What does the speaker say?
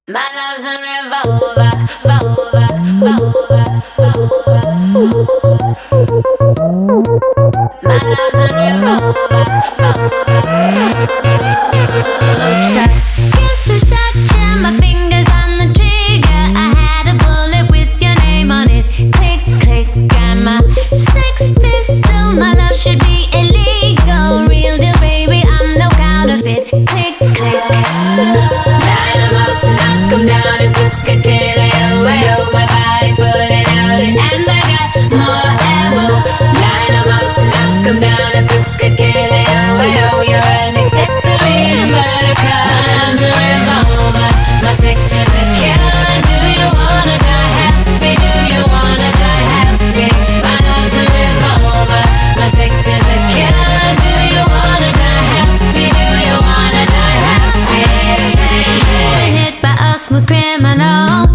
My love's a revolver, revolver, revolver, revolver. My love's a revolver, revolver. Oops, I guess I shot you. My fingers on the trigger. I had a bullet with your name on it. Click, click, got my sex pistol. My love should be illegal. Real deal, baby, I'm no counterfeit. Click, click. Line 'em up, knock 'em down. If it's good, kill it. Oh, my body's pulling out it. And I got more ammo. Line 'em up, knock 'em down. If it's good, kill it. Oh, you're an accessory to murder car. My love's a revolver. My sex is a killer. Do you wanna die happy? Do you wanna die happy? My love's a revolver. My sex is a killer. Do you wanna die happy? Do you wanna die happy? Been hit by a smooth criminal.